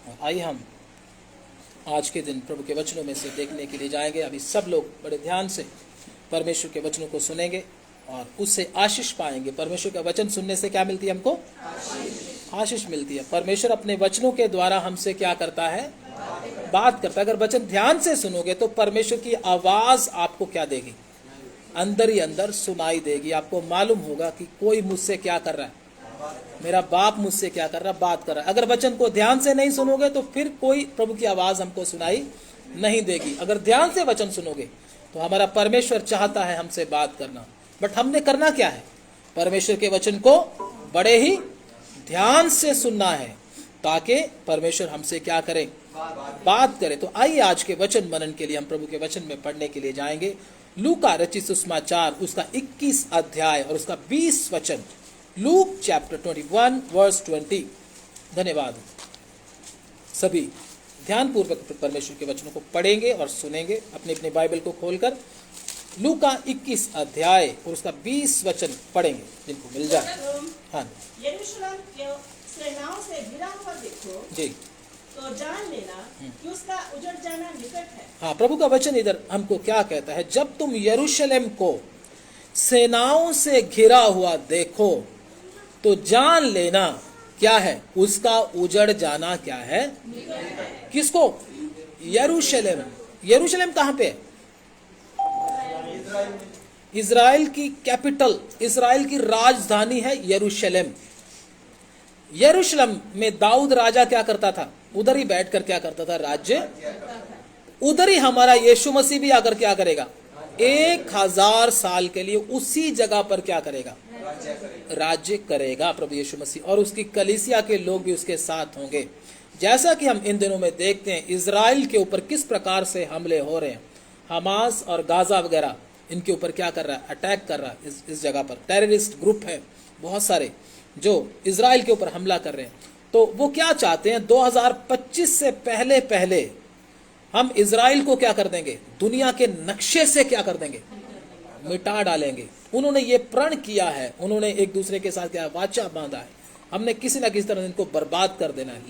और आइए हम आज के दिन प्रभु के वचनों में से देखने के लिए जाएंगे। अभी सब लोग बड़े ध्यान से परमेश्वर के वचनों को सुनेंगे और उससे आशीष पाएंगे। परमेश्वर का वचन सुनने से क्या मिलती है हमको? आशीष मिलती है। परमेश्वर अपने वचनों के द्वारा हमसे क्या करता है? बात करता है। अगर वचन ध्यान से सुनोगे तो परमेश्वर की आवाज आपको क्या देगी? अंदर ही अंदर सुनाई देगी। आपको मालूम होगा कि कोई मुझसे क्या कर रहा है, मेरा बाप मुझसे क्या कर रहा है, बात कर रहा है। अगर वचन को ध्यान से नहीं सुनोगे तो फिर कोई प्रभु की आवाज हमको सुनाई नहीं देगी। अगर ध्यान से वचन सुनोगे तो हमारा परमेश्वर चाहता है हमसे बात करना, बट हमने करना क्या है? परमेश्वर के वचन को बड़े ही ध्यान से सुनना है ताकि परमेश्वर हमसे क्या करे? बात करे। तो आइए आज के वचन मनन के लिए हम प्रभु के वचन में पढ़ने के लिए जाएंगे। लूका रचित सुसमाचार उसका 21 अध्याय और उसका 20 वचन। Luke chapter 21 verse 20। धन्यवाद। सभी ध्यानपूर्वक परमेश्वर के वचनों को पढ़ेंगे और सुनेंगे अपने अपने बाइबल को खोलकर। लूका 21 अध्याय और उसका 20 वचन पढ़ेंगे जिनको मिल जाए। हाँ यरूशलेम के सेनाओं से घिरा हुआ देखो जी, तो जान लेना कि उसका उजड़ जाना निकट है। हाँ, प्रभु का वचन इधर हमको क्या कहता है? जब तुम यरूशलेम को सेनाओं से घिरा हुआ देखो तो जान लेना क्या है? उसका उजड़ जाना क्या है? किसको? यरूशलेम। यरूशलेम कहाँ पे? इज़राइल की कैपिटल, इज़राइल की राजधानी है यरूशलेम। यरूशलेम में दाऊद राजा क्या करता था? उधर ही बैठकर क्या करता था? राज्य। उधर ही हमारा यीशु मसीह भी आकर क्या करेगा? 1000 साल के लिए उसी जगह पर क्या करेगा? राज्य करेगा प्रभु यीशु मसीह, और उसकी कलीसिया के लोग भी उसके साथ होंगे। जैसा कि हम इन दिनों में देखते हैं इज़राइल के ऊपर किस प्रकार से हमले हो रहे हैं। हमास और गाजा वगैरह इनके ऊपर क्या कर रहा है? अटैक कर रहा है। इस जगह पर टेररिस्ट ग्रुप है बहुत सारे जो इज़राइल के ऊपर हमला कर रहे हैं। तो वो क्या चाहते हैं? 2025 से पहले पहले हम इज़राइल को क्या कर देंगे? दुनिया के नक्शे से क्या कर देंगे? मिटा डालेंगे। उन्होंने ये प्रण किया है, उन्होंने एक दूसरे के साथ क्या वाचा बांधा है, हमने किसी ना किसी तरह इनको बर्बाद कर देना है।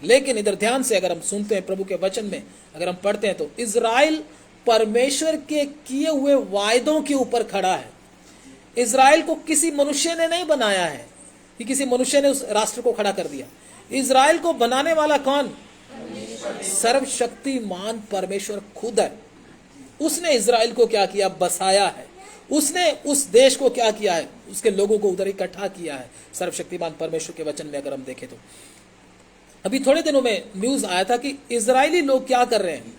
लेकिन इधर ध्यान से अगर हम सुनते हैं प्रभु के वचन में, अगर हम पढ़ते हैं तो इज़राइल परमेश्वर के किए हुए वायदों के ऊपर खड़ा है। इज़राइल को किसी मनुष्य ने नहीं बनाया है कि किसी मनुष्य ने उस राष्ट्र को खड़ा कर दिया। इज़राइल को बनाने वाला कौन? सर्वशक्तिमान परमेश्वर खुद है। उसने इज़राइल को क्या किया? बसाया है। उसने उस देश को क्या किया है? उसके लोगों को उधर इकट्ठा किया है। सर्वशक्तिमान परमेश्वर के वचन में अगर हम देखें तो अभी थोड़े दिनों में न्यूज आया था कि इज़राइली लोग क्या कर रहे हैं?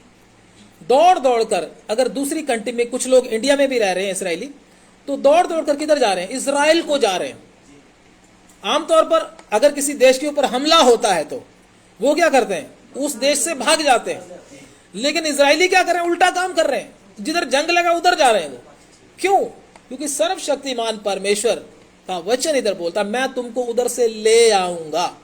दौड़ दौड़ कर, अगर दूसरी कंट्री में कुछ लोग इंडिया में भी रह रहे हैं इज़राइली, तो दौड़ दौड़ कर किधर जा रहे हैं? इज़राइल को जा रहे हैं। आमतौर पर अगर किसी देश के ऊपर हमला होता है तो वो क्या करते हैं? उस देश से भाग जाते हैं। लेकिन इज़राइली क्या कर रहे हैं? उल्टा काम कर रहे हैं। जिधर जंग लगा उधर जा रहे हैं वो। क्यों? क्योंकि सर्वशक्तिमान परमेश्वर का वचन इधर बोलता, मैं तुमको उधर से ले आऊंगा,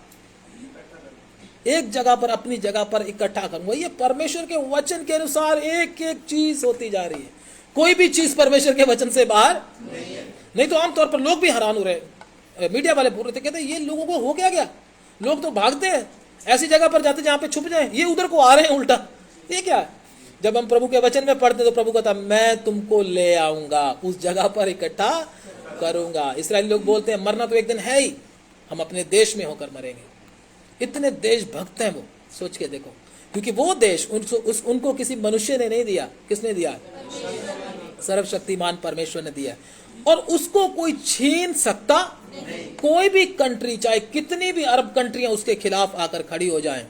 एक जगह पर, अपनी जगह पर इकट्ठा करूंगा। ये परमेश्वर के वचन के अनुसार एक एक चीज होती जा रही है। कोई भी चीज परमेश्वर के वचन से बाहर नहीं। तो आमतौर पर लोग भी हैरान हो रहे, मीडिया वाले बोल रहे थे, कहते ये लोगों को हो क्या गया? लोग तो भागते हैं, ऐसी जगह पर जाते जहां पे छुप जाए, ये उधर को आ रहे हैं उल्टा। ये क्या है? जब हम प्रभु के वचन में पढ़ते तो प्रभु कहता, मैं तुमको ले आऊंगा, उस जगह पर इकट्ठा करूंगा। इस्राएली लोग बोलते हैं मरना तो एक दिन है ही, हम अपने देश में होकर मरेंगे। इतने देशभक्त हैं वो, सोच के देखो। क्योंकि वो देश उनको किसी मनुष्य ने नहीं दिया। किसने दिया? सर्वशक्तिमान परमेश्वर ने दिया, और उसको कोई छीन सकता कोई भी कंट्री, चाहे कितनी भी अरब कंट्रियां उसके खिलाफ आकर खड़ी हो जाएं,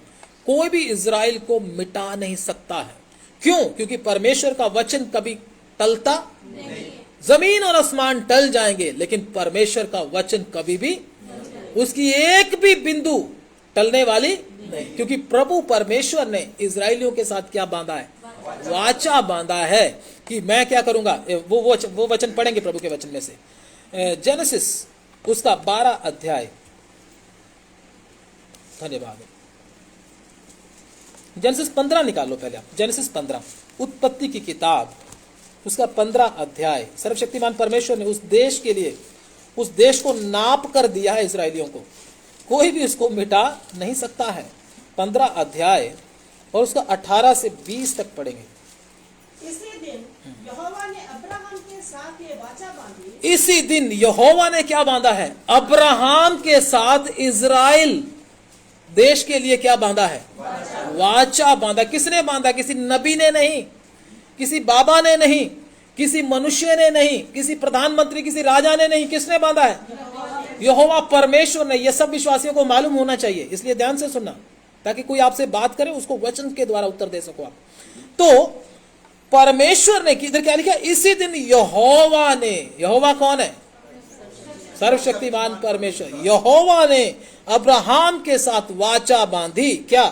कोई भी इज़राइल को मिटा नहीं सकता है। क्यों? क्योंकि परमेश्वर का वचन कभी टलता नहीं। जमीन और आसमान टल जाएंगे लेकिन परमेश्वर का वचन कभी भी, उसकी एक भी बिंदु टलने वाली नहीं। क्योंकि प्रभु परमेश्वर ने इज़राइलियों के साथ क्या बांधा है? वाचा बांधा है कि मैं क्या करूंगा। वो वचन पढ़ेंगे प्रभु के वचन में से। जेनेसिस उसका 12 अध्याय। धन्यवाद। जेनेसिस 15 निकालो पहले आप। जेनेसिस 15, उत्पत्ति की किताब, उसका 15 अध्याय। सर्वशक्तिमान परमेश्वर ने उस देश के लिए, उस देश को नाप कर दिया है इज़राइलियों को, कोई भी उसको मिटा नहीं सकता है। 15 अध्याय और उसका 18 से 20 तक पढ़ेंगे। इसी दिन यहोवा ने अब्राहम के साथ ये वाचा बांधी। इसी दिन यहोवा ने क्या बांधा है? अब्राहम के साथ इजराइल देश के लिए क्या बांधा है? वाचा बांधा। किसने बांधा? किसी नबी ने नहीं, किसी बाबा ने नहीं, किसी मनुष्य ने नहीं, किसी प्रधानमंत्री, किसी राजा ने नहीं। किसने बांधा है? यहोवा परमेश्वर ने। यह सब विश्वासियों को मालूम होना चाहिए, इसलिए ध्यान से सुनना, ताकि कोई आपसे बात करे उसको वचन के द्वारा उत्तर दे सको आप। तो परमेश्वर ने, इधर क्या लिखा? इसी दिन यहोवा ने। यहोवा कौन है? सर्वशक्तिमान परमेश्वर। यहोवा ने अब्राहम के साथ वाचा बांधी। क्या?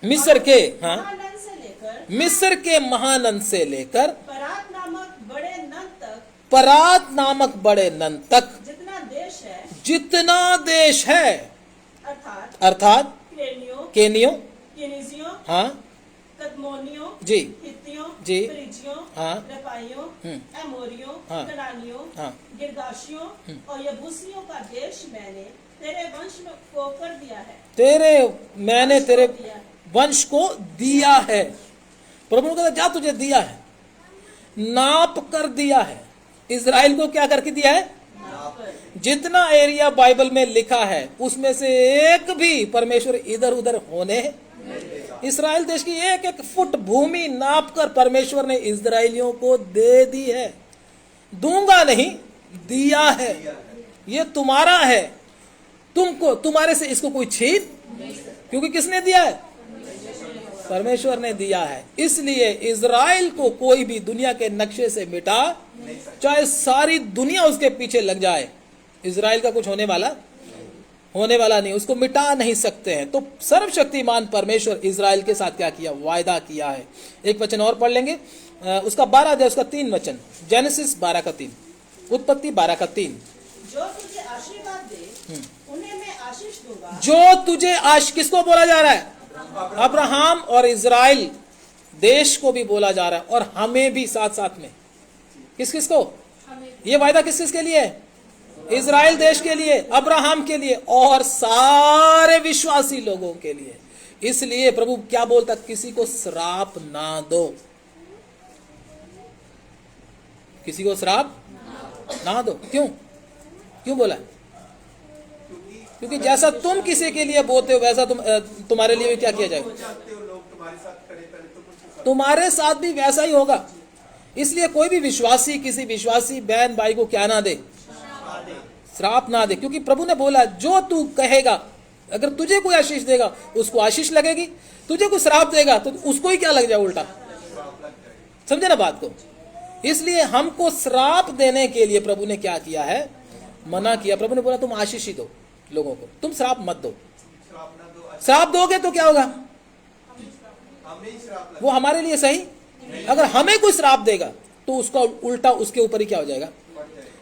मिस्र के हाँ महानद से लेकर मिस्र के महानद से लेकर परात नामक बड़े नद तक, परात नामक बड़े नद तक जितना देश है अर्थात केनियों केनिजियों, हाँ कदमोनियों, जी हित्तियों, जी परिज्जियों, हाँ रेफाइयों, एमोरियों, हाँ कनानियों, हाँ गिर्गाशियों और यबूसियों का देश मैंने तेरे वंश में को कर दिया है। मैंने तेरे वंश को दिया है। प्रभु ने कहा जा तुझे दिया है, नाप कर दिया है। इजराइल को क्या करके दिया है? जितना एरिया बाइबल में लिखा है उसमें से एक भी परमेश्वर इधर उधर होने, इस्राएल देश की एक एक फुट भूमि नाप कर परमेश्वर ने इजराइलियों को दे दी है। दूंगा नहीं, दिया है। ये तुम्हारा है, तुमको, तुम्हारे से इसको कोई छीन, क्योंकि किसने दिया है? परमेश्वर ने दिया है। इसलिए इजराइल को कोई भी दुनिया के नक्शे से मिटा, चाहे सारी दुनिया उसके पीछे लग जाए, इजराइल का कुछ होने वाला नहीं, उसको मिटा नहीं सकते हैं। तो सर्वशक्तिमान परमेश्वर इजराइल के साथ क्या किया? वायदा किया है। एक वचन और पढ़ लेंगे, उसका 12 अध्याय उसका 3 वचन। जेनेसिस 12 का 3, उत्पत्ति 12 का 3। जो तुझे आशीर्वाद दे उन्हें मैं आशीष दूंगा। जो तुझे किसको बोला जा रहा है? अब्राहम और इजराइल देश को भी बोला जा रहा है, और हमें भी साथ साथ में। किस को ये वायदा? किस के लिए है? इजराइल देश के लिए, अब्राहम के लिए और सारे विश्वासी लोगों के लिए। इसलिए प्रभु क्या बोलता? किसी को श्राप ना दो, किसी को श्राप ना दो। क्यों बोला? क्योंकि जैसा तुम किसी के लिए बोते हो वैसा तुम्हारे लिए भी क्या किया जाएगा? तुम्हारे साथ भी वैसा ही होगा। इसलिए कोई भी विश्वासी किसी विश्वासी बहन भाई को क्या ना दे? श्राप ना दे। क्योंकि प्रभु ने बोला जो तू कहेगा, अगर तुझे कोई आशीष देगा उसको आशीष लगेगी, तुझे कोई श्राप देगा तो उसको ही क्या लग जाए? उल्टा। समझे ना बात को? इसलिए हमको श्राप देने के लिए प्रभु ने क्या किया है? मना किया। प्रभु ने बोला तुम आशीष ही दो लोगों को, तुम श्राप मत दो। श्राप दोगे तो क्या होगा? वो हमारे लिए सही। अगर हमें कोई श्राप देगा तो उसका उल्टा उसके ऊपर ही क्या हो जाएगा?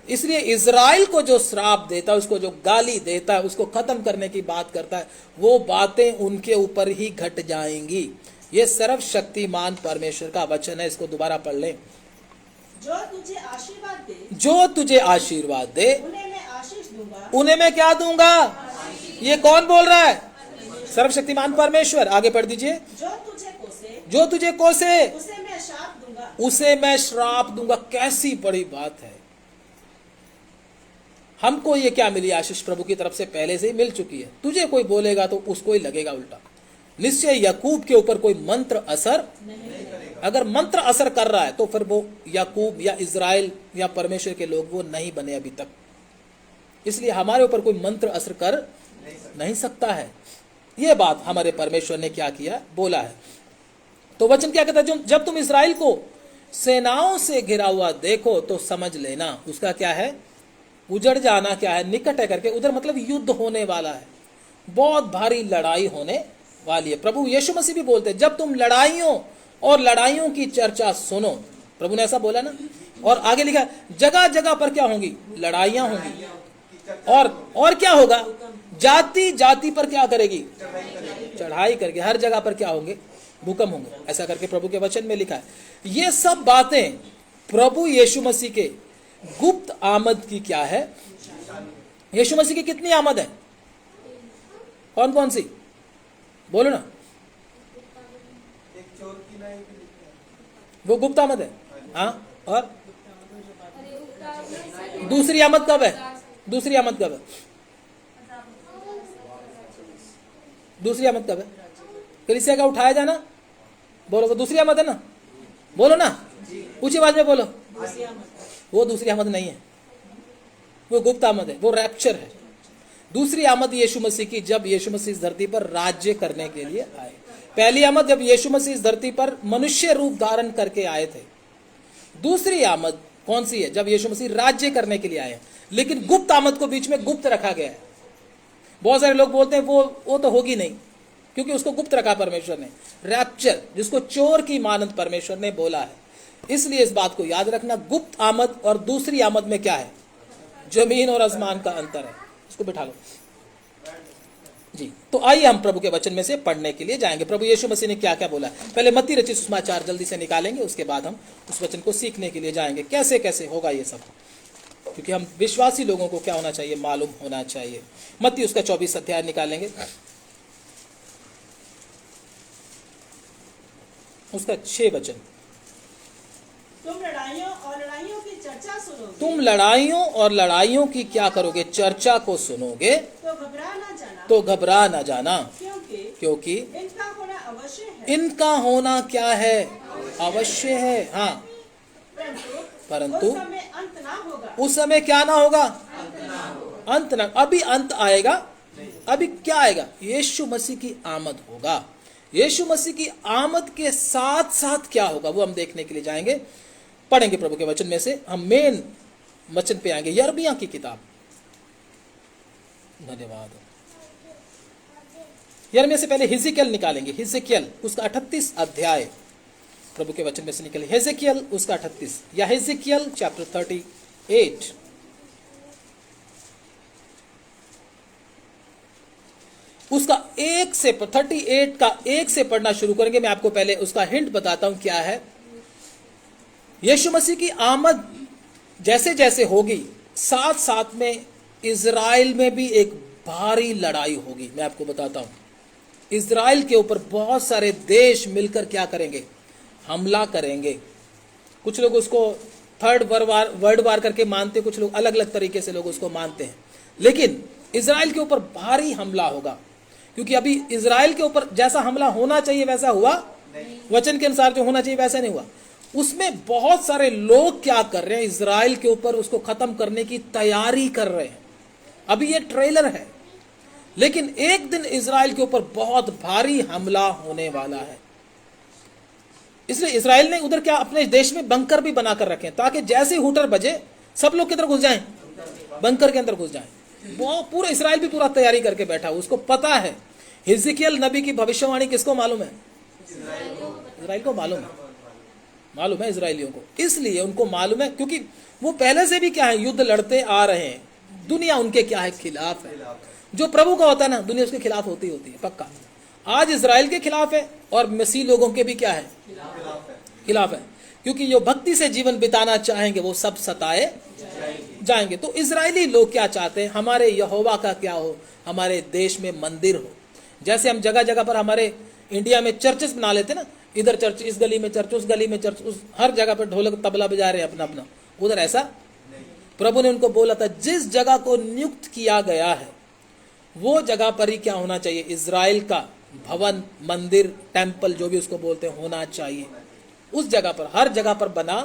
इसलिए इजराइल को जो श्राप देता है, उसको जो गाली देता है, उसको खत्म करने की बात करता है, वो बातें उनके ऊपर ही घट जाएंगी। ये सर्वशक्तिमान परमेश्वर का वचन है। इसको दोबारा पढ़ लें। जो तुझे आशीर्वाद दे, जो तुझे आशीर्वाद दे उन्हें मैं आशीष दूंगा। उन्हें मैं क्या दूंगा? ये कौन बोल रहा है? सर्वशक्तिमान परमेश्वर। आगे पढ़ दीजिए। जो तुझे कोसे उसे मैं श्राप दूंगा। उसे मैं श्राप दूंगा। कैसी बड़ी बात है। हमको ये क्या मिली? आशीष प्रभु की तरफ से पहले से ही मिल चुकी है। तुझे कोई बोलेगा तो उसको ही लगेगा उल्टा। निश्चय याकूब के ऊपर कोई मंत्र असर अगर मंत्र असर कर रहा है तो फिर वो याकूब या इजराइल या परमेश्वर के लोग वो नहीं बने अभी तक। इसलिए हमारे ऊपर कोई मंत्र असर कर नहीं सकता है। ये बात हमारे परमेश्वर ने क्या किया? बोला है। तो वचन क्या कहता है? जब तुम इजराइल को सेनाओं से घिरा हुआ देखो तो समझ लेना उसका क्या है? उजड़ जाना क्या है? निकट है करके। उधर मतलब युद्ध होने वाला है, बहुत भारी लड़ाई होने वाली है। प्रभु यीशु मसीह भी बोलते हैं जब तुम लड़ाइयों और लड़ाइयों की चर्चा सुनो, प्रभु ने ऐसा बोला ना। और आगे लिखा जगह जगह पर क्या होंगी? लड़ाइयां होंगी। और क्या होगा? जाति जाति पर क्या करेगी? चढ़ाई करके। हर जगह पर क्या होंगे? भूकंप होंगे। ऐसा करके प्रभु के वचन में लिखा है। ये सब बातें प्रभु यीशु मसीह के गुप्त आमद की क्या है? यीशु मसीह की कितनी आमद है? कौन कौन सी? बोलो ना, एक चोर की नाई भी लिखता है। वो गुप्त आमद है। हाँ, और दूसरी आमद कब है? दूसरी आमद कब है? दूसरी आमद कब है? कलीसिया का उठाया जाना, बोलो वो दूसरी आमद है ना, बोलो ना, ऊंची आवाज में बोलो। वो दूसरी आमद नहीं है, वो गुप्त आमद है, वो रैप्चर है। दूसरी आमद यीशु मसीह की, जब यीशु मसीह इस धरती पर राज्य करने के लिए आए। पहली आमद जब यीशु मसीह इस धरती पर मनुष्य रूप धारण करके आए थे। दूसरी आमद कौन सी है? जब यीशु मसीह राज्य करने के लिए आए। लेकिन गुप्त आमद को बीच में गुप्त रखा गया है। बहुत सारे लोग बोलते हैं वो तो होगी नहीं, क्योंकि उसको गुप्त रखा परमेश्वर ने। रैप्चर, जिसको चोर की मानद परमेश्वर ने बोला है। इसलिए इस बात को याद रखना, गुप्त आमद और दूसरी आमद में क्या है? जमीन और आसमान का अंतर है। इसको बिठा लो जी। तो आइए हम प्रभु के वचन में से पढ़ने के लिए जाएंगे। प्रभु यीशु मसीह ने क्या क्या बोला है। पहले मत्ती रचित सुसमाचार जल्दी से निकालेंगे, उसके बाद हम उस वचन को सीखने के लिए जाएंगे। कैसे कैसे होगा ये सब, क्योंकि हम विश्वासी लोगों को क्या होना चाहिए? मालूम होना चाहिए। मत्ती उसका 24 अध्याय निकालेंगे, उसका 6 वचन। तुम लड़ाइयों और लड़ाइयों की चर्चा सुनोगे, तुम लड़ाइयों और लड़ाइयों की क्या करोगे? चर्चा को सुनोगे तो घबरा ना जाना, तो घबरा ना जाना, क्योंकि इनका होना अवश्य है। इनका होना क्या है? अवश्य है। हाँ, परंतु उस समय अंत ना होगा। उस समय क्या ना होगा? अंत ना। अभी अंत आएगा। अभी क्या आएगा? यीशु मसीह की आमद होगा। यीशु मसीह की आमद के साथ साथ क्या होगा वो हम देखने के लिए जाएंगे। पढ़ेंगे प्रभु के वचन में से। हम मेन वचन पे आएंगे, यिर्मयाह की किताब। धन्यवाद। यिर्मयाह से पहले हिजकिय्याह निकालेंगे। हिजकिय्याह उसका 38 अध्याय प्रभु के वचन में से निकले। हिजकिय्याह उसका 38 या हिजकिय्याह चैप्टर 38 उसका 1 से 38 का 1 से पढ़ना शुरू करेंगे। मैं आपको पहले उसका हिंट बताता हूं क्या है। यीशु मसीह की आमद जैसे जैसे होगी, साथ साथ में इजराइल में भी एक भारी लड़ाई होगी। मैं आपको बताता हूं, इजराइल के ऊपर बहुत सारे देश मिलकर क्या करेंगे? हमला करेंगे। कुछ लोग उसको थर्ड वर्ल्ड वार करके मानते, कुछ लोग अलग अलग तरीके से लोग उसको मानते हैं। लेकिन इजराइल के ऊपर भारी हमला होगा, क्योंकि अभी इजराइल के ऊपर जैसा हमला होना चाहिए वैसा हुआ, वचन के अनुसार जो होना चाहिए वैसा नहीं हुआ। उसमें बहुत सारे लोग क्या कर रहे हैं? इजराइल के ऊपर उसको खत्म करने की तैयारी कर रहे हैं। अभी ये ट्रेलर है, लेकिन एक दिन इजराइल के ऊपर बहुत भारी हमला होने वाला है। इसलिए इजराइल ने उधर क्या अपने देश में बंकर भी बनाकर रखे हैं, ताकि जैसे हुटर बजे सब लोग किधर घुस जाएं? बंकर के अंदर घुस जाएं। वो पूरा इजराइल भी पूरा तैयारी करके बैठा, उसको पता है। हिजकिय्याह नबी की भविष्यवाणी किसको मालूम है? इजराइल को मालूम है, मालूम है इजराइलियों को। इसलिए उनको मालूम है, क्योंकि वो पहले से भी क्या है? युद्ध लड़ते आ रहे हैं। दुनिया उनके क्या है? खिलाफ है। जो प्रभु का होता है ना, दुनिया उसके खिलाफ होती होती है, पक्का। आज इजराइल के खिलाफ है और मसीह लोगों के भी क्या है? खिलाफ है, क्योंकि जो भक्ति से जीवन बिताना चाहेंगे वो सब सताए जाएंगे। तो इजरायली लोग क्या चाहते हैं? हमारे यहोवा का क्या हो? हमारे देश में मंदिर हो। जैसे हम जगह जगह पर हमारे इंडिया में चर्चेस बना लेते ना, इधर चर्च, इस गली में चर्च, उस गली में चर्च, उस हर जगह पर ढोलक तबला बजा रहे हैं अपना अपना। उधर ऐसा प्रभु ने उनको बोला था, जिस जगह को नियुक्त किया गया है वो जगह पर ही क्या होना चाहिए? इजराइल का भवन, मंदिर, टेम्पल, जो भी उसको बोलते हैं, होना चाहिए। उस जगह पर, हर जगह पर बना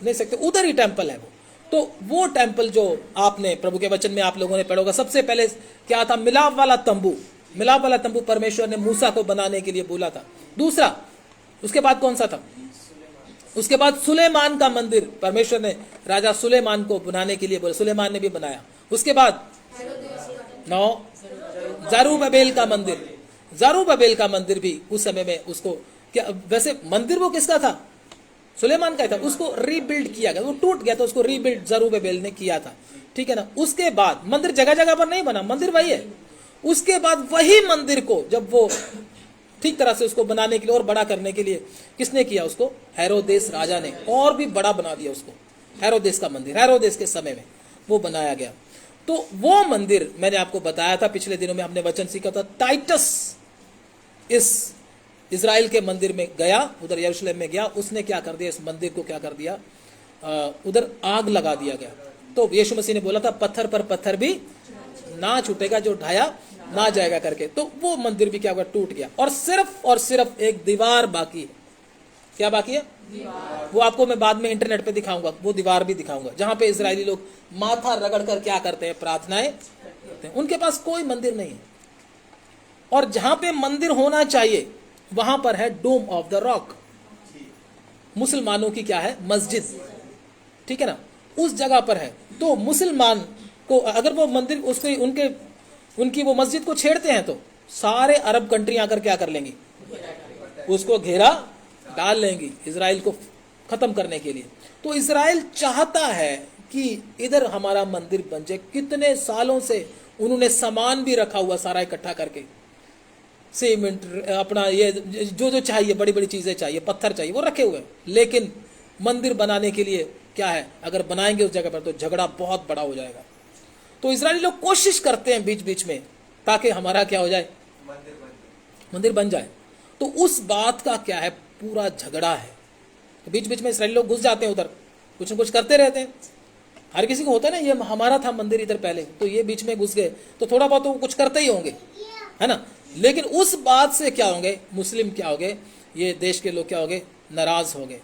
नहीं सकते, उधर ही टेम्पल है वो। तो वो टेम्पल जो आपने प्रभु के वचन में आप लोगों ने पढ़ा होगा, सबसे पहले क्या था? मिलाप वाला तंबू। मिलाप वाला तंबू परमेश्वर ने मूसा को बनाने के लिए बोला था। दूसरा, उसके बाद कौन सा था? उसके बाद सुलेमान का मंदिर परमेश्वर ने राजा सुलेमान को बनाने के लिए बोला, सुलेमान ने भी बनाया। उसके बाद 9 जरूब्बाबेल का मंदिर। जरूब्बाबेल का मंदिर भी उस समय में उसको क्या, वैसे मंदिर वो किसका था? सुलेमान का था। उसको रीबिल्ड किया गया, वो टूट गया तो उसको रीबिल्ड जरूब्बाबेल ने किया था, ठीक है ना। उसके बाद मंदिर जगह जगह पर नहीं बना, मंदिर वही है। उसके बाद वही मंदिर को जब वो ठीक तरह से उसको बनाने के लिए और बड़ा करने के लिए किसने किया? उसको हेरोदेस राजा ने और भी बड़ा बना दिया उसको। हेरोदेस का मंदिर, हेरोदेस के समय में वो बनाया गया। तो वो मंदिर मैंने आपको बताया था, पिछले दिनों में हमने वचन सीखा था, टाइटस इस इजराइल के मंदिर में गया, उधर यरूशलेम में गया, उसने क्या कर दिया, इस मंदिर को क्या कर दिया, उधर आग लगा दिया गया। तो यीशु मसीह ने बोला था पत्थर पर पत्थर भी ना छूटेगा जो ढाया ना जाएगा करके। तो वो मंदिर भी क्या हुआ, टूट गया और सिर्फ एक दीवार बाकी है। क्या बाकी है? दीवार। वो आपको मैं बाद में इंटरनेट पे दिखाऊंगा, वो दीवार भी दिखाऊंगा जहां पे इजरायली लोग माथा रगड़ कर क्या करते हैं, प्रार्थनाएं करते हैं। उनके पास कोई मंदिर नहीं है। और जहां पे मंदिर होना चाहिए वहां पर है डोम ऑफ द रॉक, मुसलमानों की क्या है, मस्जिद, ठीक है ना, उस जगह पर है। तो मुसलमान को अगर वो मंदिर उसके उनकी वो मस्जिद को छेड़ते हैं तो सारे अरब कंट्री आकर क्या कर लेंगी, उसको घेरा डाल लेंगी इजराइल को खत्म करने के लिए। तो इजराइल चाहता है कि इधर हमारा मंदिर बन जाए। कितने सालों से उन्होंने सामान भी रखा हुआ सारा इकट्ठा करके, सीमेंट, अपना ये जो चाहिए, बड़ी बड़ी चीजें चाहिए, पत्थर चाहिए, वो रखे हुए। लेकिन मंदिर बनाने के लिए क्या है, अगर बनाएंगे उस जगह पर तो झगड़ा बहुत बड़ा हो जाएगा। तो इजरायली लोग कोशिश करते हैं बीच बीच में ताकि हमारा क्या हो जाए, मंदिर बन जाए। तो उस बात का क्या है, पूरा झगड़ा है। तो बीच बीच में इजरायली लोग घुस जाते हैं उधर, कुछ न कुछ करते रहते हैं। हर किसी को होता है ना, ये हमारा था मंदिर इधर पहले, तो ये बीच में घुस गए तो थोड़ा बहुत तो कुछ करते ही होंगे, है ना। लेकिन उस बात से क्या होंगे, मुस्लिम क्या होंगे, ये देश के लोग क्या होंगे, नाराज हो गए।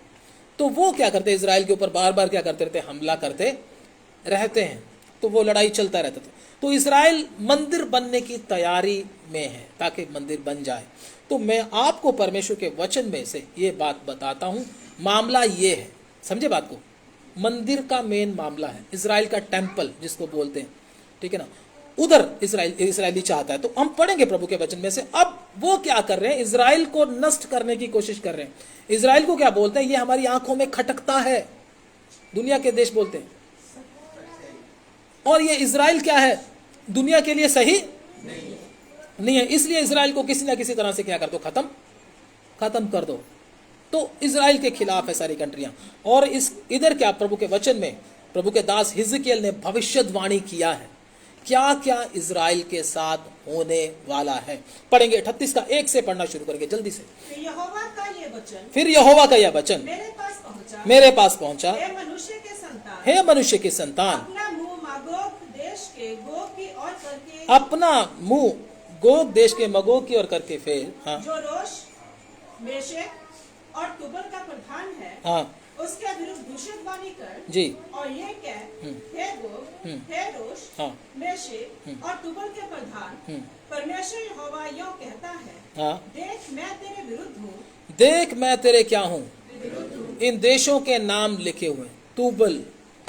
तो वो क्या करते, इजराइल के ऊपर बार बार क्या करते रहते, हमला करते रहते हैं। तो वो लड़ाई चलता रहता था। तो इजराइल मंदिर बनने की तैयारी में है ताकि मंदिर बन जाए। तो मैं आपको परमेश्वर के वचन में से ये बात बताता हूं। मामला ये है, समझे बात को, मंदिर का मेन मामला है इजराइल का टेम्पल जिसको बोलते हैं, ठीक है ना, उधर इजरायली चाहता है। तो हम पढ़ेंगे प्रभु के वचन में से। अब वो क्या कर रहे हैं, इजराइल को नष्ट करने की कोशिश कर रहे हैं। इजराइल को क्या बोलते हैं, ये हमारी आंखों में खटकता है, दुनिया के देश बोलते हैं। और ये इजराइल क्या है, दुनिया के लिए सही नहीं है। इसलिए इजराइल को किसी ना किसी तरह से क्या कर दो, खत्म कर दो। तो इजराइल के खिलाफ है सारी कंट्रियां। और इस इधर क्या, प्रभु के वचन में प्रभु के दास हिजकिय्याह ने भविष्यवाणी किया है क्या क्या इजराइल के साथ होने वाला है। पढ़ेंगे 38 का 1 से पढ़ना शुरू करेंगे जल्दी से। फिर यहोवा का यह वचन मेरे पास पहुंचा, हे मनुष्य के संतान, हे मनुष्य के संतान, अपना मुंह मागोग देश के गोग की ओर करके, अपना मुंह गोग देश के मगोग की ओर करके फिर, हाँ, जो रोश मेशेक और तुबल का प्रधान है, हाँ, उसके विरुद्ध भविष्यवाणी कर जी, और ये कह, हे गोग, हे रोश, हाँ, मेशेक और तुबल के प्रधान, परमेश्वर यहोवा यूं कहता है, हाँ, देख मैं तेरे विरुद्ध हूँ, देख मैं तेरे क्या हूँ। इन देशों के नाम लिखे हुए, तुबल,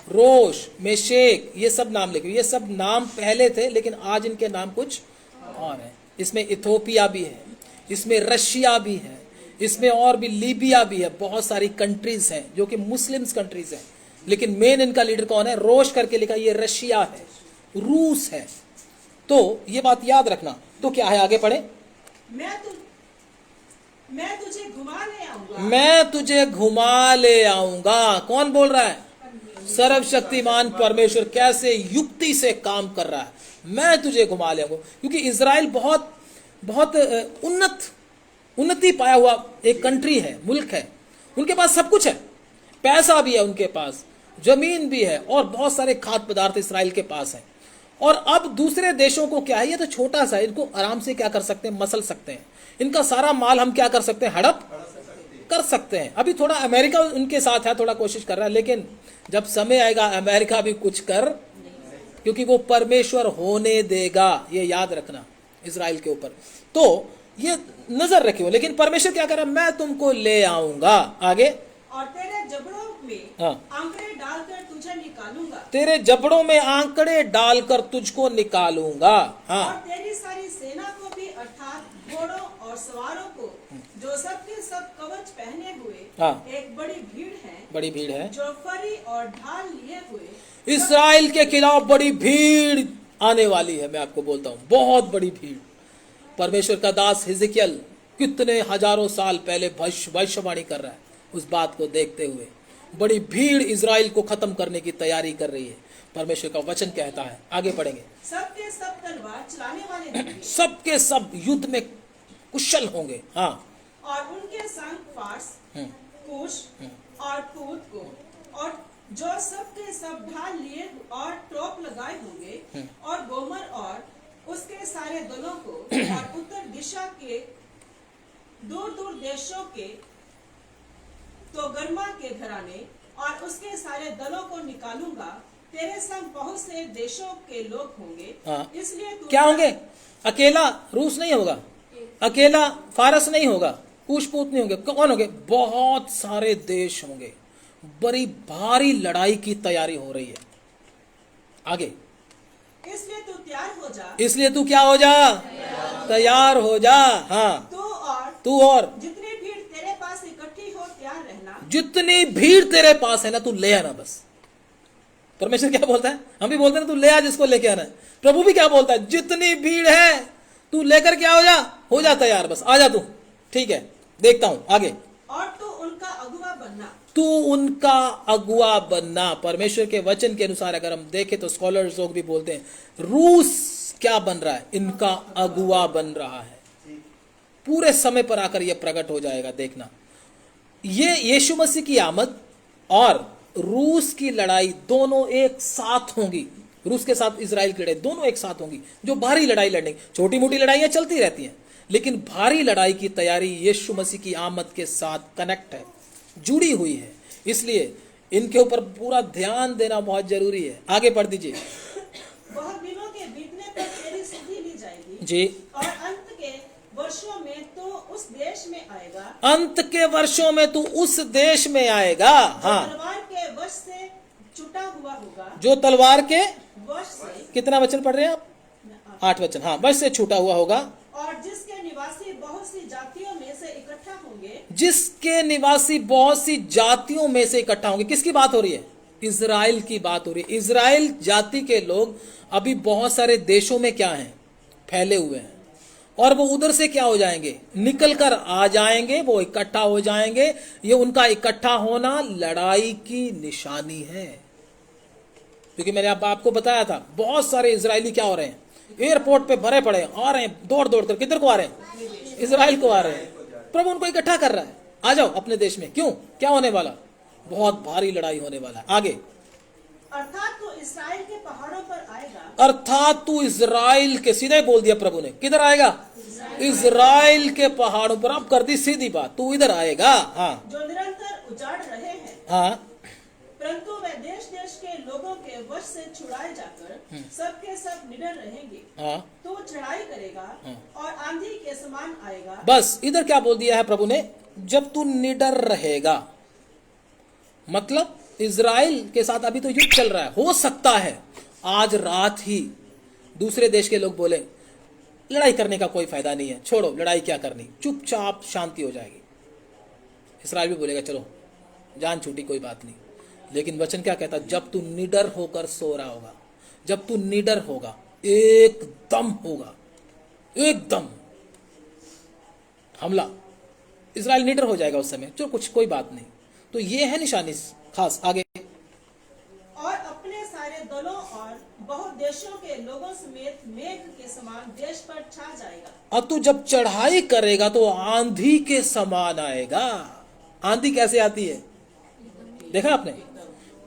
रोश, मेशेक, ये सब नाम लिखे हुए। ये सब नाम पहले थे लेकिन आज इनके नाम कुछ और है। इसमें इथोपिया भी है, इसमें रशिया भी है, इसमें और भी लीबिया भी है। बहुत सारी कंट्रीज हैं जो कि मुस्लिम्स कंट्रीज हैं, लेकिन मेन इनका लीडर कौन है, रोश करके लिखा, ये रशिया है, रूस है। तो ये बात याद रखना। तो क्या है, आगे पढ़े। मैं तुझे घुमा ले आऊंगा, मैं तुझे घुमा ले आऊंगा। कौन बोल रहा है, सर्वशक्तिमान परमेश्वर कैसे युक्ति से काम कर रहा है। मैं तुझे घुमा ले आऊंगा, क्योंकि इजराइल बहुत बहुत उन्नति पाया हुआ एक कंट्री है, मुल्क है। उनके पास सब कुछ है, पैसा भी है उनके पास, जमीन भी है और बहुत सारे खाद्य पदार्थ इजराइल के पास है। और अब दूसरे देशों को क्या है, ये तो छोटा सा, इनको आराम से क्या कर सकते हैं, मसल सकते हैं। इनका सारा माल हम क्या कर सकते हैं, हड़प कर सकते हैं। अभी थोड़ा अमेरिका उनके साथ है, थोड़ा कोशिश कर रहा है, लेकिन जब समय आएगा अमेरिका भी कुछ कर, क्योंकि वो परमेश्वर होने देगा, ये याद रखना इजराइल के ऊपर। तो ये नजर रखे हो। लेकिन परमेश्वर क्या कर रहा है, मैं तुमको ले आऊंगा। आगे, और तेरे जबड़ों में आंकड़े डालकर तुझे निकालूंगा, तेरे जबड़ों में आंकड़े डालकर तुझको निकालूंगा। हाँ, और तेरी सारी सेना को भी, अर्थात घोड़ों और सवारों को, जो सबके सब कवच पहने हुए, हाँ, एक बड़ी भीड़ है, जो फरी और ढाल लिए हुए। इस्राएल के खिलाफ बड़ी भीड़ आने वाली है। मैं आपको बोलता हूँ, बहुत बड़ी भीड़। परमेश्वर का दास हिजकिय्याह कितने हजारों साल पहले भविष्यवाणी कर रहा है, उस बात को देखते हुए बड़ी भीड़ इजराइल को खत्म करने की तैयारी कर रही है। परमेश्वर का वचन कहता है, आगे पढ़ेंगे, सबके सब तलवार चलाने वाले होंगे, सबके सब युद्ध में कुशल होंगे। हाँ, और उनके संग फार्स, कूश और पूत को, और जो सब के सब ढाल लिए और टोप लगाए होंगे, और गोमर और उसके सारे दलों को, और उत्तर दिशा के दूर दूर देशों के तो गर्मा के घराने और उसके सारे दलों को निकालूंगा। तेरे संग बहुत से देशों के लोग होंगे। हाँ। इसलिए तू क्या होंगे? अकेला रूस नहीं होगा, अकेला फारस नहीं होगा, कुशपूत नहीं होंगे। कौन होंगे? बहुत सारे देश होंगे। बड़ी भारी लड़ाई की तैयारी हो रही है। आगे, इसलिए तू तैयार हो जा। इसलिए तू क्या हो जा? तैयार हो जा। हाँ, तू और जितनी भीड़ तेरे पास इकट्ठी हो तैयार रहना। जितनी भीड़ तेरे पास है ना, तू ले आना बस। परमेश्वर क्या बोलता है? हम भी बोलते हैं ना, तू ले आ जिसको लेके आना है। प्रभु भी क्या बोलता है? जितनी भीड़ है तू लेकर क्या हो जा तैयार, बस आ जा तू। ठीक है, देखता हूं आगे। और तू उनका अगुआ बनना। तू उनका अगुआ बनना। परमेश्वर के वचन के अनुसार अगर हम देखें तो स्कॉलर्स लोग भी बोलते हैं रूस क्या बन रहा है? इनका अगुआ बन रहा है। पूरे समय पर आकर यह प्रकट हो जाएगा, देखना। ये यीशु मसीह की आमद और रूस की लड़ाई दोनों एक साथ होंगी। रूस के साथ इजराइल की लड़ाई दोनों एक साथ होंगी। जो भारी लड़ाई लड़ेंगे, छोटी मोटी लड़ाइयां चलती रहती हैं, लेकिन भारी लड़ाई की तैयारी यीशु मसीह की आमद के साथ कनेक्ट है, जुड़ी हुई है। इसलिए इनके ऊपर पूरा ध्यान देना बहुत जरूरी है। आगे पढ़ दीजिए। बहुत दिनों के बीतने पर तेरी सुधि ली जाएगी जी। और अंत के वर्षों में तो उस देश में आएगा। अंत के वर्षों में तू उस देश में आएगा। हाँ, तलवार के वश से छुटा हुआ होगा। जो तलवार के वश से, कितना वचन पढ़ रहे हैं आप? 8 वचन। हाँ, वश से छूटा हुआ होगा। और जिसके निवासी बहुत सी जातियों में से इकट्ठा होंगे। जिसके निवासी बहुत सी जातियों में से इकट्ठा होंगे। किसकी बात हो रही है? इजराइल की बात हो रही है। इजराइल जाति के लोग अभी बहुत सारे देशों में क्या हैं? फैले हुए हैं, और वो उधर से क्या हो जाएंगे? निकल कर आ जाएंगे, वो इकट्ठा हो जाएंगे। ये उनका इकट्ठा होना लड़ाई की निशानी है, क्योंकि मैंने आपको बताया था बहुत सारे इजरायली क्या हो रहे हैं? एयरपोर्ट पे भरे पड़े आ रहे हैं, दौड़ दौड़ कर। किधर को आ रहे हैं? इजराइल को आ रहे हैं। प्रभु उनको इकट्ठा कर रहा है, आ जाओ अपने देश में। क्यों? क्या होने वाला? बहुत भारी लड़ाई होने वाला है। आगे, अर्थात तू इस्राएल के पहाड़ों पर आएगा। अर्थात तू इजराइल के, सीधे बोल दिया प्रभु ने, किधर आएगा? इजराइल के पहाड़ों पर। अब कर दी सीधी बात, तू इधर आएगा। हाँ, जो निरंतर उजाड़ रहे हैं। हाँ, परंतु वे देश देश के लोगों के वश से छुड़ाए जाकर सबके सब निडर रहेंगे। हाँ, तो चढ़ाई करेगा और आंधी के समान आएगा। बस इधर क्या बोल दिया है प्रभु ने? जब तू निडर रहेगा, मतलब इजराइल के साथ अभी तो युद्ध चल रहा है। हो सकता है आज रात ही दूसरे देश के लोग बोले लड़ाई करने का कोई फायदा नहीं है, छोड़ो लड़ाई क्या करनी, चुपचाप शांति हो जाएगी। इस्राइल भी बोलेगा चलो जान छूटी, कोई बात नहीं। लेकिन वचन क्या कहता? जब तू निडर होकर सो रहा होगा, जब तू निडर होगा, एकदम होगा, एकदम हमला। इजराइल निडर हो जाएगा उस समय, जो कुछ कोई बात नहीं। तो ये है निशानी खास। आगे, और अपने सारे दलों और बहुत देशों के लोगों समेत मेघ के समान देश पर छा जाएगा। अब तू जब चढ़ाई करेगा तो आंधी के समान आएगा। आंधी कैसे आती है? देखा आपने?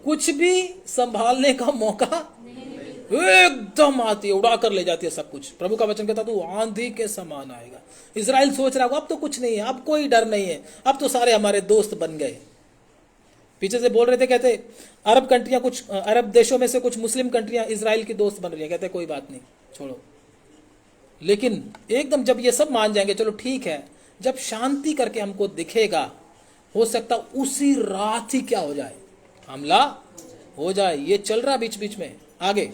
कुछ भी संभालने का मौका एकदम आती है, उड़ा कर ले जाती है सब कुछ। प्रभु का वचन कहता तू आंधी के समान आएगा। इजराइल सोच रहा होगा अब तो कुछ नहीं है, अब कोई डर नहीं है, अब तो सारे हमारे दोस्त बन गए। पीछे से बोल रहे थे, कहते अरब कंट्रियां, कुछ अरब देशों में से कुछ मुस्लिम कंट्रियां इजराइल की दोस्त बन रही है। कहते कोई बात नहीं, छोड़ो। लेकिन एकदम जब ये सब मान जाएंगे, चलो ठीक है, जब शांति करके हमको दिखेगा, हो सकता उसी रात ही क्या हो जाए? हमला हो जाए। ये चल रहा बीच बीच में। आगे,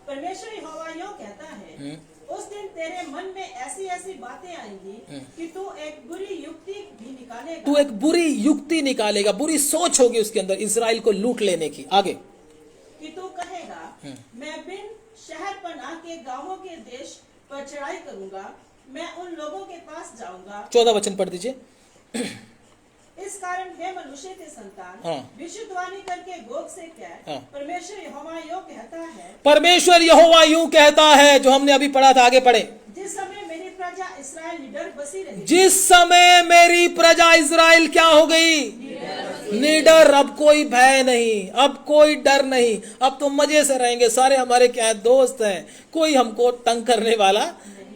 परमेश्वर यहोवा यूं कहता है, उस दिन तेरे मन में ऐसी ऐसी बातें आएंगी कि तू एक बुरी युक्ति भी निकालेगा। तू एक बुरी युक्ति निकालेगा, बुरी सोच होगी उसके अंदर इजराइल को लूट लेने की। आगे, कि तू कहेगा मैं बिन शहर पनाह के गांवों के देश पर चढ़ाई करूंगा, मैं उन लोगों के पास जाऊंगा। 14 वचन पढ़ दीजिए। इस कारण हे मनुष्य के संतान, विशुद्धवाणी करके गोग से कह, परमेश्वर यहोवा यूं कहता है। परमेश्वर यहोवा यूं कहता है, जो हमने अभी पढ़ा था। आगे पढ़े। जिस समय मेरी प्रजा इसराइल निडर बसी रही, जिस समय मेरी प्रजा इज़राइल क्या हो गई? निडर। अब कोई भय नहीं, अब कोई डर नहीं, अब तो मजे से रहेंगे, सारे हमारे क्या है, दोस्त हैं, कोई हमको तंग करने वाला।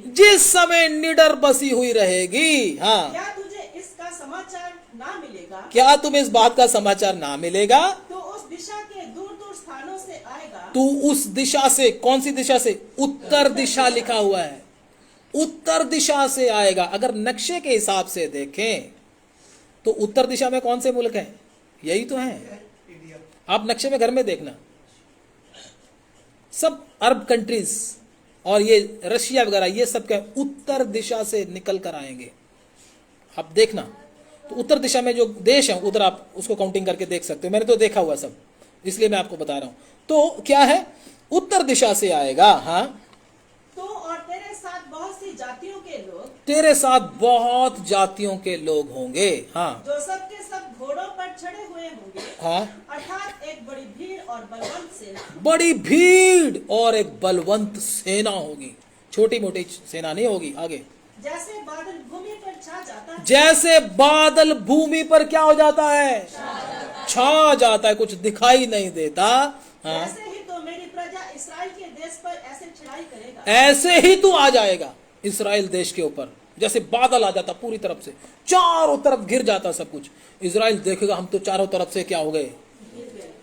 जिस समय निडर बसी हुई रहेगी। हाँ, क्या तुझे इसका समाचार ना मिलेगा? क्या तुम्हें इस बात का समाचार ना मिलेगा? तो उस दिशा के दूर दूर स्थानों से आएगा। तू उस दिशा से, कौन सी दिशा से? उत्तर दिशा लिखा हुआ है, उत्तर दिशा से आएगा। अगर नक्शे के हिसाब से देखें तो उत्तर दिशा में कौन से मुल्क हैं? यही तो है। आप नक्शे में घर में देखना, सब अरब कंट्रीज और ये रशिया वगैरह, ये सब क्या उत्तर दिशा से निकल कर आएंगे। आप देखना, तो उत्तर दिशा में जो देश है उधर आप उसको काउंटिंग करके देख सकते हो। मैंने तो देखा हुआ सब, इसलिए मैं आपको बता रहा हूं। तो क्या है? उत्तर दिशा से आएगा। हाँ, तो और तेरे साथ बहुत सी जातियों के लोग, तेरे साथ बहुत जातियों के लोग होंगे। हाँ, जो सब के सब घोड़ों पर चढ़े हुए होंगे, हाँ, अर्थात एक बड़ी भीड़ और बलवंत सेना। बड़ी भीड़ और एक बलवंत सेना होगी, छोटी मोटी सेना नहीं होगी। आगे, जैसे बादल भूमि पर छा जाता है, जैसे बादल भूमि पर क्या हो जाता है? छा जाता है, कुछ दिखाई नहीं देता। हाँ, ऐसे ही तो मेरी प्रजा इसराइल के देश पर ऐसे चढ़ाई करेगा। ऐसे ही तू आ जाएगा इस्राएल देश के ऊपर, जैसे बादल आ जाता पूरी तरफ से, चारों तरफ घिर जाता सब कुछ। इस्राएल देखेगा हम तो चारों तरफ से क्या हो गए,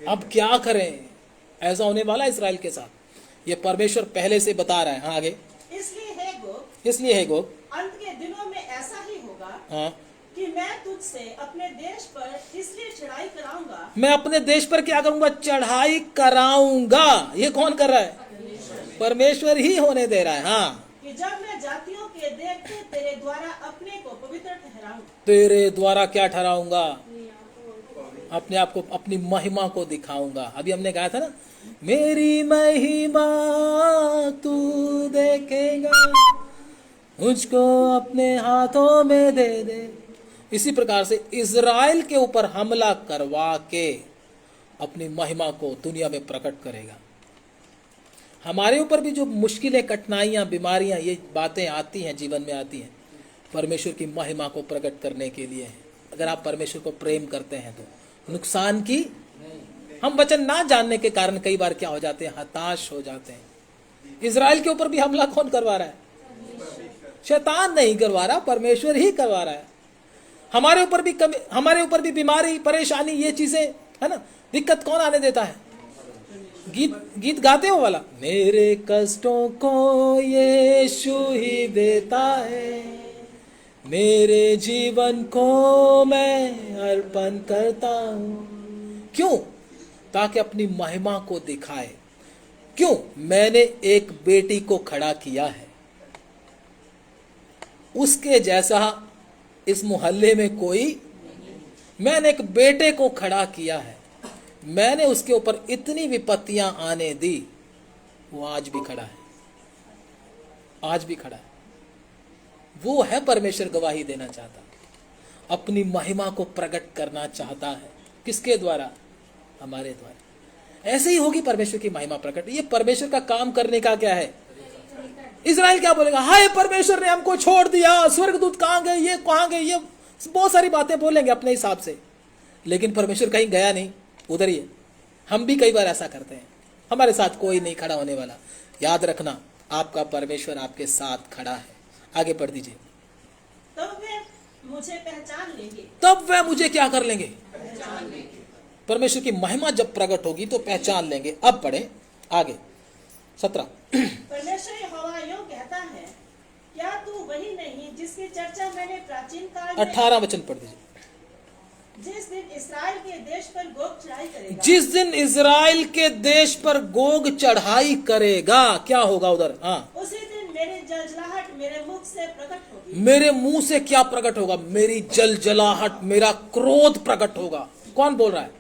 अब क्या करें। ऐसा होने वाला है इस्राएल के साथ, ये परमेश्वर पहले से बता रहा है। हाँ, आगे, इसलिए है गो, अंत के दिनों में ऐसा ही होगा। हाँ, कि मैं तुझसे अपने देश पर इसलिए चढ़ाई कराऊंगा। मैं अपने देश पर क्या करूंगा? चढ़ाई कराऊंगा। ये कौन कर रहा है? परमेश्वर ही होने दे रहा है। हाँ, कि जब मैं जातियों के देखते तेरे द्वारा अपने को पवित्र ठहराऊं। तेरे द्वारा क्या ठहराऊंगा? अपने आप को, अपनी महिमा को दिखाऊंगा। अभी हमने कहा था ना, मेरी महिमा तू देखेगा, मुझको अपने हाथों में दे दे। इसी प्रकार से इज़राइल के ऊपर हमला करवा के अपनी महिमा को दुनिया में प्रकट करेगा। हमारे ऊपर भी जो मुश्किलें, कठिनाइयां, बीमारियां, ये बातें आती हैं, जीवन में आती हैं, परमेश्वर की महिमा को प्रकट करने के लिए है। अगर आप परमेश्वर को प्रेम करते हैं तो नुकसान की, हम वचन ना जानने के कारण कई बार क्या हो जाते हैं, हताश हो जाते हैं। इज़राइल के ऊपर भी हमला कौन करवा रहा है? शैतान नहीं करवा रहा, परमेश्वर ही करवा रहा है। हमारे ऊपर भी कमी, हमारे ऊपर भी बीमारी, परेशानी, ये चीजें है ना, दिक्कत कौन आने देता है? गीत गाते हो वाला, मेरे कष्टों को यीशु ही देता है, मेरे जीवन को मैं अर्पण करता हूं। क्यों? ताकि अपनी महिमा को दिखाए। क्यों? मैंने एक बेटी को खड़ा किया है, उसके जैसा इस मोहल्ले में कोई, मैंने एक बेटे को खड़ा किया है, मैंने उसके ऊपर इतनी विपत्तियां आने दी, वो आज भी खड़ा है, आज भी खड़ा है। वो है परमेश्वर, गवाही देना चाहता, अपनी महिमा को प्रकट करना चाहता है। किसके द्वारा? हमारे द्वारा। ऐसे ही होगी परमेश्वर की महिमा प्रकट। ये परमेश्वर का काम करने का क्या है? इज़राइल क्या बोलेगा? हाय, परमेश्वर ने हमको छोड़ दिया, स्वर्गदूत कहां गए, ये कहां गए, ये बहुत सारी बातें बोलेंगे अपने हिसाब से, लेकिन परमेश्वर कहीं गया नहीं, उधर ही है। हम भी कई बार ऐसा करते हैं, हमारे साथ कोई नहीं खड़ा होने वाला। याद रखना, आपका परमेश्वर आपके साथ खड़ा है। आगे पढ़ दीजिए। तब वे मुझे पहचान लेंगे। तब वे मुझे क्या कर लेंगे? परमेश्वर की महिमा जब प्रकट होगी तो पहचान लेंगे। अब पढ़े आगे 17। परमेश्वर यहोवा यूं कहता है, क्या तू वही नहीं जिसकी चर्चा मैंने प्राचीन काल में 18 वचन पढ़ दीजिए। जिस दिन इसराइल के देश पर गोग चढ़ाई करेगा, जिस दिन इज़राइल के देश पर गोग चढ़ाई करेगा, क्या होगा उधर? हाँ, उसी दिन मेरी जलजलाहट मेरे मुख से प्रकट होगी। मेरे मुंह से क्या प्रकट होगा? मेरी जलजलाहट, मेरा क्रोध प्रकट होगा। कौन बोल रहा है?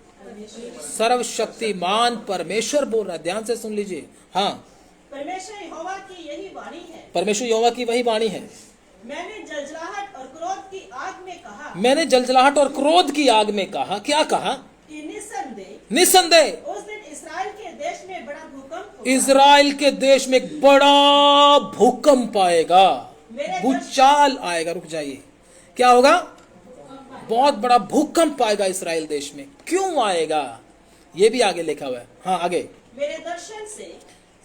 सर्वशक्तिमान परमेश्वर बोल रहा है। ध्यान से सुन लीजिए। हाँ, परमेश्वर यहोवा की यही वाणी है। परमेश्वर यहोवा की वही वाणी है। मैंने जलजलाहट और क्रोध की आग में कहा, मैंने जलजलाहट और क्रोध की आग में कहा। क्या कहा? कि निस्संदेह निस्संदेह उस दिन इसराइल के देश में बड़ा भूकंप होगा। इज़राइल के देश में एक बड़ा भूकंप आएगा। भूचाल आएगा। रुक जाइए, क्या होगा? बहुत बड़ा भूकंप आएगा इसराइल देश में। क्यों आएगा ये भी आगे लिखा हुआ है। हाँ आगे। मेरे दर्शन से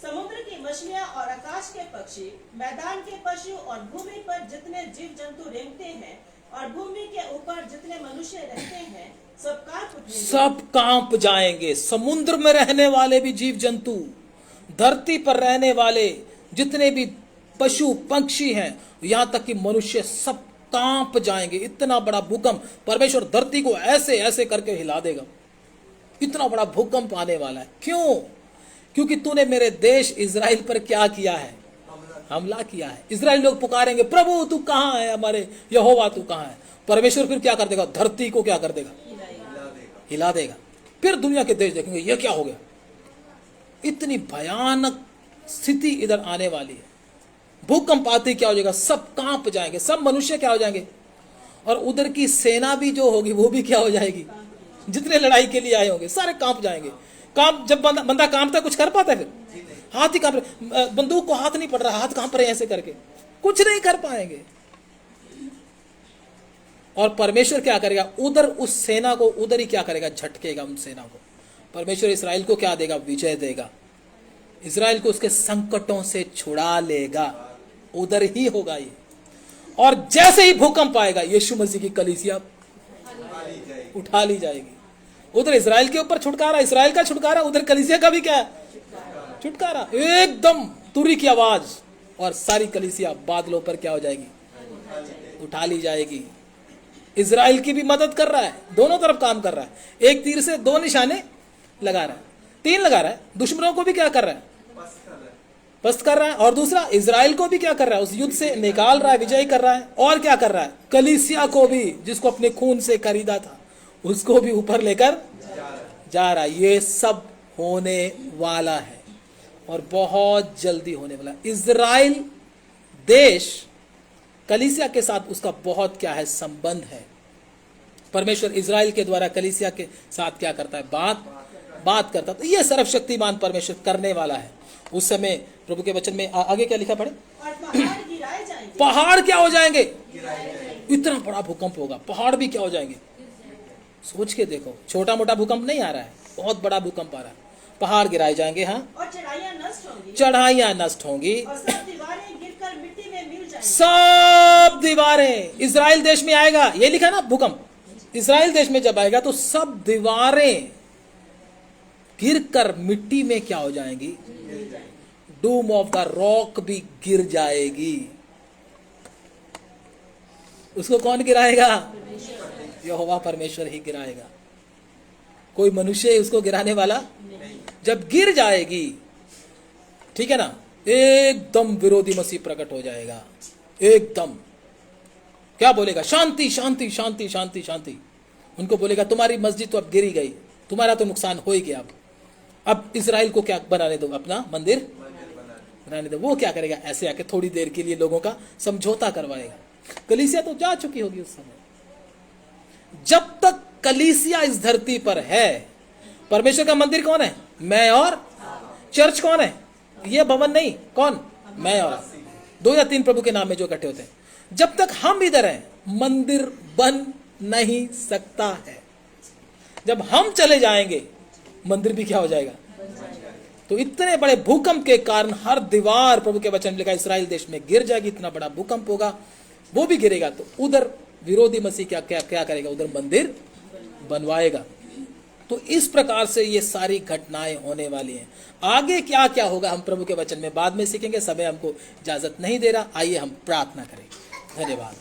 समुद्र की मछलियां और आकाश के पक्षी, मैदान के पशु और भूमि पर जितने जीव जंतु रेंगते हैं और भूमि के ऊपर जितने मनुष्य रहते हैं सब कांप उठेंगे। सब कांप जाएंगे। समुद्र में रहने वाले भी जीव जंतु, धरती पर रहने वाले जितने भी पशु पक्षी हैं, यहाँ तक कि मनुष्य, सब कांप जाएंगे। इतना बड़ा भूकंप, परमेश्वर धरती को ऐसे ऐसे करके हिला देगा। इतना बड़ा भूकंप आने वाला है। क्यों? क्योंकि तूने मेरे देश इजराइल पर क्या किया है? हमला किया है। इजराइल लोग पुकारेंगे, प्रभु तू कहाँ है, हमारे यहोवा तू कहाँ है? परमेश्वर फिर क्या कर देगा? धरती को क्या कर देगा? हिला देगा। फिर दुनिया के देश देखेंगे ये क्या हो गया। इतनी भयानक स्थिति इधर आने वाली है। भूकंप आते क्या हो जाएगा? सब कांप जाएंगे, सब मनुष्य क्या हो जाएंगे, और उधर की सेना भी जो होगी वो भी क्या हो जाएगी? जितने लड़ाई के लिए आए होंगे सारे कांप जाएंगे। कांप, जब बंदा कांपता है कुछ कर पाता है? फिर हाथ ही कांप रहे, बंदूक को हाथ नहीं पड़ रहा, हाथ कांप रहे ऐसे करके, कुछ नहीं कर पाएंगे। और परमेश्वर क्या करेगा? उधर उस सेना को उधर ही क्या करेगा? झटकेगा उन सेना को। परमेश्वर इस्राएल को क्या देगा? विजय देगा। इस्राएल को उसके संकटों से छुड़ा लेगा। उधर ही होगा ये। और जैसे ही भूकंप आएगा, यीशु मसीह की कलीसिया उठा ली जाएगी। उधर इस्राएल के ऊपर छुटकारा, इस्राएल का छुटकारा, उधर कलीसिया का भी क्या है? छुटकारा। एकदम तुरी की आवाज, और सारी कलीसिया बादलों पर क्या हो जाएगी? उठा ली जाएगी। इजराइल की भी मदद कर रहा है, दोनों तरफ काम कर रहा है। एक तीर से दो निशाने लगा रहा है, तीन लगा रहा है। दुश्मनों को भी क्या कर रहा है? पस्त कर रहा है। और दूसरा, इजराइल को भी क्या कर रहा है? उस युद्ध से निकाल रहा है, विजयी कर रहा है। और क्या कर रहा है? कलीसिया को भी, जिसको अपने खून से खरीदा था, उसको भी ऊपर लेकर जा रहा है। ये सब होने वाला है और बहुत जल्दी होने वाला है। इजराइल देश कलीसिया के साथ उसका बहुत क्या है? संबंध है। परमेश्वर इजराइल के द्वारा कलीसिया के साथ क्या करता है? बात करता है। तो ये सर्वशक्तिमान परमेश्वर करने वाला है। उस समय प्रभु के वचन में आगे क्या लिखा पढ़े? और पहाड़ गिराए जाएंगे। पहाड़ क्या हो जाएंगे? इतना बड़ा भूकंप होगा, पहाड़ भी क्या हो जाएंगे? सोच के देखो, छोटा मोटा भूकंप नहीं आ रहा है, बहुत बड़ा भूकंप आ रहा है। पहाड़ गिराए जाएंगे। हाँ, और चढ़ाइयां नष्ट होंगी। चढ़ाइयां नष्ट होंगी। और सब दीवारें गिरकर मिट्टी में मिल जाएंगी। सब दीवारें, इजराइल देश में आएगा, ये लिखा ना भूकंप, इजराइल देश में जब आएगा तो सब दीवारें गिरकर मिट्टी में क्या हो जाएंगी? डूम ऑफ द रॉक भी गिर जाएगी। उसको कौन गिराएगा? यहोवा परमेश्वर ही गिराएगा। कोई मनुष्य उसको गिराने वाला? जब गिर जाएगी, ठीक है ना, एकदम विरोधी मसीह प्रकट हो जाएगा। एकदम क्या बोलेगा? शांति शांति शांति शांति शांति। उनको बोलेगा तुम्हारी मस्जिद तो अब गिरी गई, तुम्हारा तो नुकसान हो ही गया। अब इजराइल को क्या बनाने दो? अपना मंदिर बनाने दो। वो क्या करेगा? ऐसे आके थोड़ी देर के लिए लोगों का समझौता करवाएगा। कलीसिया तो जा चुकी होगी उस समय। जब तक कलीसिया इस धरती पर है, परमेश्वर का मंदिर कौन है? मैं और चर्च कौन है? ये भवन नहीं, कौन? मैं और आप। 2 या 3 प्रभु के नाम में जो इकट्ठे होते हैं। जब तक हम इधर हैं, मंदिर बन नहीं सकता है। जब हम चले जाएंगे, मंदिर भी क्या हो जाएगा? तो इतने बड़े भूकंप के कारण हर दीवार, प्रभु के वचन में लिखा, इस्राएल देश में गिर जाएगी। इतना बड़ा भूकंप होगा, वो भी गिरेगा। तो उधर विरोधी मसीह क्या क्या क्या करेगा? उधर मंदिर बनवाएगा। तो इस प्रकार से ये सारी घटनाएं होने वाली हैं। आगे क्या क्या होगा हम प्रभु के वचन में बाद में सीखेंगे, समय हमको इजाजत नहीं दे रहा। आइए हम प्रार्थना करें। धन्यवाद।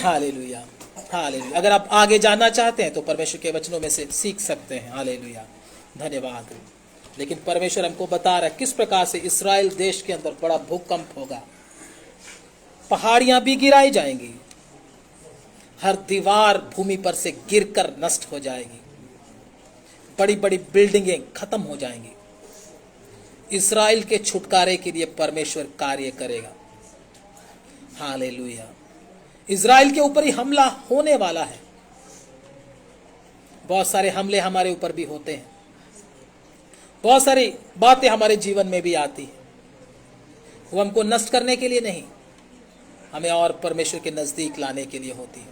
Hallelujah hallelujah. अगर आप आगे जानना चाहते हैं तो परमेश्वर के वचनों में से सीख सकते हैं। हालेलुया, धन्यवाद। लेकिन परमेश्वर हमको बता रहा है किस प्रकार से इस्राएल देश के अंदर बड़ा भूकंप होगा। पहाड़ियां भी गिराई जाएंगी, हर दीवार भूमि पर से गिरकर नष्ट हो जाएगी, बड़ी बड़ी बिल्डिंगें खत्म हो जाएंगी। इस्राएल के छुटकारे के लिए परमेश्वर कार्य करेगा। हालेलुया। इस्राएल के ऊपर ही हमला होने वाला है। बहुत सारे हमले हमारे ऊपर भी होते हैं, बहुत सारी बातें हमारे जीवन में भी आती है। वो हमको नष्ट करने के लिए नहीं, हमें और परमेश्वर के नज़दीक लाने के लिए होती है।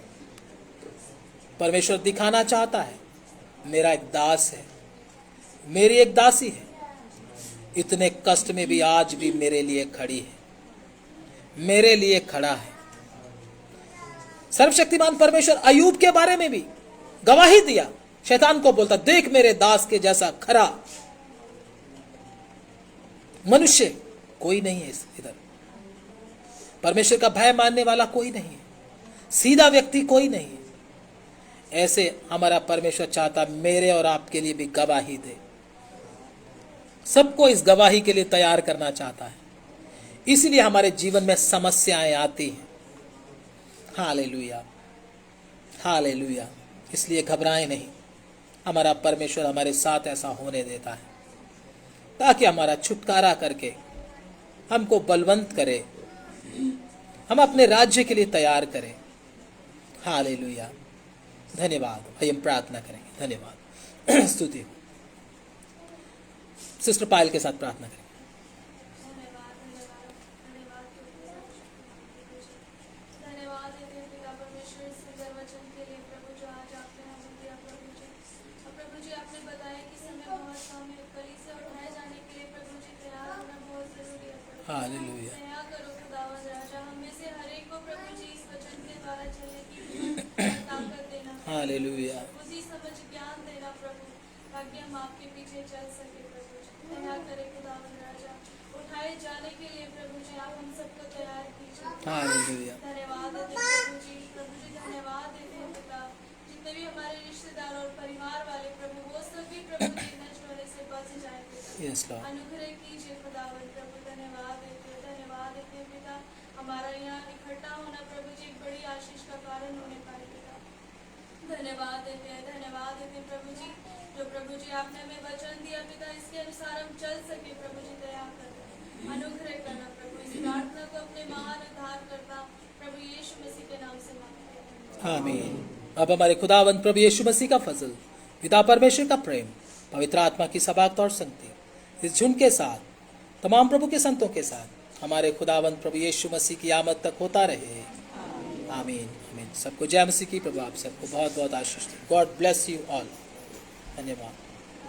परमेश्वर दिखाना चाहता है, मेरा एक दास है, मेरी एक दासी है, इतने कष्ट में भी आज भी मेरे लिए खड़ी है, मेरे लिए खड़ा है। सर्वशक्तिमान परमेश्वर अय्यूब के बारे में भी गवाही दिया, शैतान को बोलता, देख मेरे दास के जैसा खरा मनुष्य कोई नहीं है इधर। परमेश्वर का भय मानने वाला कोई नहीं है, सीधा व्यक्ति कोई नहीं है। ऐसे हमारा परमेश्वर चाहता मेरे और आपके लिए भी गवाही दे, सबको इस गवाही के लिए तैयार करना चाहता है। इसलिए हमारे जीवन में समस्याएं आती हैं। Hallelujah, hallelujah. इसलिए घबराएं नहीं, हमारा परमेश्वर हमारे साथ ऐसा होने देता है ताकि हमारा छुटकारा करके हमको बलवंत करे, हम अपने राज्य के लिए तैयार करें। हालेलुया, धन्यवाद। भाई हम प्रार्थना करेंगे। धन्यवाद, स्तुति। सिस्टर पायल के साथ प्रार्थना करेंगे। हालेलुया, हालेलुया, उसी समझ ज्ञान देना प्रभु, ताकि हम आपके पीछे चल सके प्रभु जी। तैयार करे खुदावन राजा, उठाए जाने के लिए प्रभु जी आप हम सबको तैयार कीजिए। हालेलुया, धन्यवाद देते प्रभु जी धन्यवाद देते हैं पिता। जितने भी हमारे रिश्तेदार और परिवार वाले प्रभु, वो सभी प्रभु जी नष्ट होने से बच जाए पिता। यस लॉर्ड, अनुग्रह कीजिए खुदावन प्रभु। धन्यवाद देते हैं पिता। हमारा यहाँ इकट्ठा होना प्रभु जी एक बड़ी आशीष का कारण होने पाए पिता। धन्यवाद देते हैं प्रभु जी, जो प्रभु जी आपने हमें वचन दिया पिता, इसके अनुसार हम चल सके प्रभु जी। दया करना, अनुग्रह करना प्रभु। इस प्रार्थना को अपने महान उद्धार करता प्रभु यीशु मसीह के नाम से मांगते हैं, आमीन। अब हमारे खुदावंद प्रभु यीशु मसीह का फजल, पिता परमेश्वर का प्रेम, पवित्र आत्मा की सबाकत और संगति इस झुंड के साथ तमाम प्रभु के संतों के साथ हमारे खुदावंद प्रभु यीशु मसीह की आमद तक होता रहे। आमीन, आमीन। सबको जय मसीह की। प्रभु आप सबको बहुत बहुत आशीष दे। God bless you all. धन्यवाद।